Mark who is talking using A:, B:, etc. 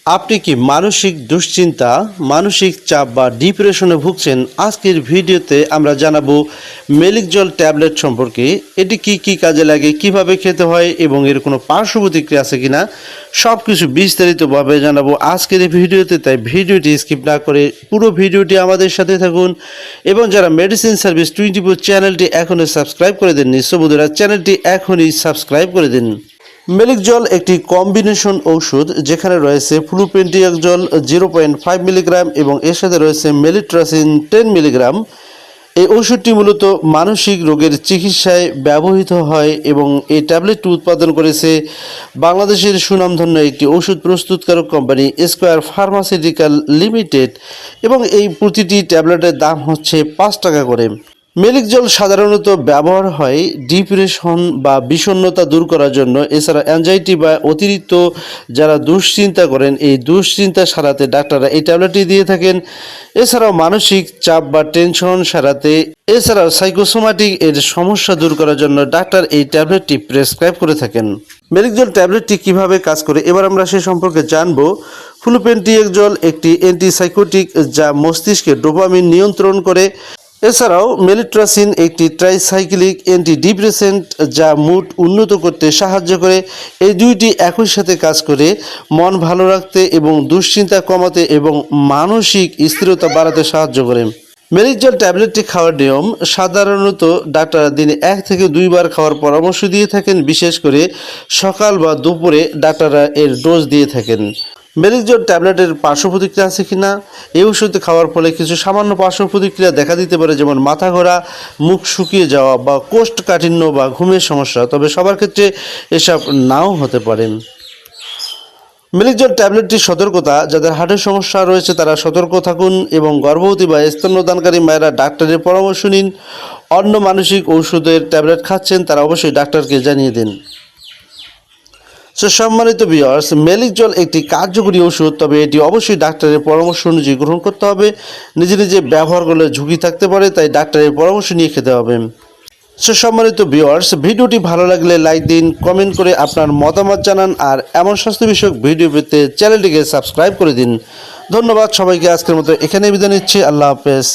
A: আপনি কি মানসিক দুশ্চিন্তা, মানসিক চাপ বা ডিপ্রেশনে ভুগছেন? আজকের ভিডিওতে আমরা জানাবো মেলিকজল ট্যাবলেট সম্পর্কে। এটি কি কাজে লাগে, কিভাবে খেতে হয় এবং এর কোনো পার্শ্ব প্রতিক্রিয়া আছে কিনা সব কিছু বিস্তারিতভাবে জানাবো আজকের এই ভিডিওতে। তাই ভিডিওটি স্কিপ না করে পুরো ভিডিওটি আমাদের সাথে থাকুন এবং যারা মেডিসিন সার্ভিস 24 চ্যানেলটি এখনই সাবস্ক্রাইব করে দেননি বন্ধুরা চ্যানেলটি এখনই সাবস্ক্রাইব করে দিন। মেলিকজল একটি কম্বিনেশন ঔষধ যেখানে রয়েছে ফ্লুপেন্টিয়াকজল 0.5 মিলিগ্রাম এবং এর সাথে রয়েছে মেলিট্রাসিন 10 মিলিগ্রাম। এই ওষুধটি মূলত মানসিক রোগের চিকিৎসায় ব্যবহৃত হয় এবং এই ট্যাবলেটটি উৎপাদন করেছে বাংলাদেশের সুনামধন্য একটি ওষুধ প্রস্তুতকারক কোম্পানি স্কয়ার ফার্মাসিউটিক্যাল লিমিটেড এবং এই প্রতিটি ট্যাবলেটের দাম হচ্ছে 5 টাকা করে। মেলিকজল সাধারণত ব্যবহার হয় ডিপ্রেশন বা বিষণ্ণতা দূর করার জন্য। এছাড়া অ্যাংজাইটি বা অতিরিক্ত যারা দুশ্চিন্তা করেন এই দুশ্চিন্তা সারাতে ডাক্তাররা এই ট্যাবলেটটি দিয়ে থাকেন। এছাড়াও মানসিক চাপ বা টেনশন সারাতে, এছাড়াও সাইকোসোমাটিক এর সমস্যা দূর করার জন্য ডাক্তার এই ট্যাবলেটটি প্রেসক্রাইব করে থাকেন। মেলিকজল ট্যাবলেটটি কিভাবে কাজ করে এবার আমরা সে সম্পর্কে জানবো। ফ্লুপেন্টিয়াকজল একটি অ্যান্টিসাইকোটিক যা মস্তিষ্কে ডোপামিন নিয়ন্ত্রণ করে। এছাড়াও মেলিট্রাসিন একটি ট্রাইসাইক্লিক অ্যান্টিডিপ্রেসেন্ট যা মুড উন্নত করতে সাহায্য করে। এই দুইটি একই সাথে কাজ করে মন ভালো রাখতে এবং দুশ্চিন্তা কমাতে এবং মানসিক স্থিরতা বাড়াতে সাহায্য করে। মেলিকজল ট্যাবলেটটি খাওয়ার নিয়ম সাধারণত ডাক্তার দিনে 1 থেকে 2 বার খাওয়ার পরামর্শ দিয়ে থাকেন। বিশেষ করে সকাল বা দুপুরে ডাক্তাররা এর ডোজ দিয়ে থাকেন। মেলিকজল ট্যাবলেটের পার্শ্ব প্রতিক্রিয়া আছে কিনা? এই ওষুধ খাওয়ার ফলে কিছু সামান্য পার্শ্ব প্রতিক্রিয়া দেখা দিতে পারে, যেমন মাথা ঘোরা, মুখ শুকিয়ে যাওয়া বা কোষ্ঠকাঠিন্য বা ঘুমের সমস্যা। তবে সবার ক্ষেত্রে এসব নাও হতে পারে। মেলিকজল ট্যাবলেটটির সতর্কতা: যাদের হার্টের সমস্যা রয়েছে তারা সতর্ক থাকুন এবং গর্ভবতী বা স্তন্যদানকারী মায়েরা ডাক্তারের পরামর্শ নিন। অন্য মানসিক ঔষধের ট্যাবলেট খাচ্ছেন তারা অবশ্যই ডাক্তারকে জানিয়ে দিন। সম্মানিত ভিউয়ার্স, মেলিকজল একটি কার্যকরী ওষুধ, তবে এটি অবশ্যই ডাক্তারের পরামর্শ অনুযায়ী গ্রহণ করতে হবে। নিজে ব্যবহার করলে ঝুঁকি থাকতে পারে, তাই ডাক্তারের পরামর্শ নিয়ে খেতে হবে। সম্মানিত ভিউয়ার্স, ভিডিওটি ভালো লাগলে লাইক দিন, কমেন্ট করে আপনার মতামত জানান আর এমন স্বাস্থ্য বিষয়ক ভিডিও পেতে চ্যানেলটিকে সাবস্ক্রাইব করে দিন। ধন্যবাদ সবাইকে। আজকের মতো এখানে বিদায় নিচ্ছি। আল্লাহ হাফেজ।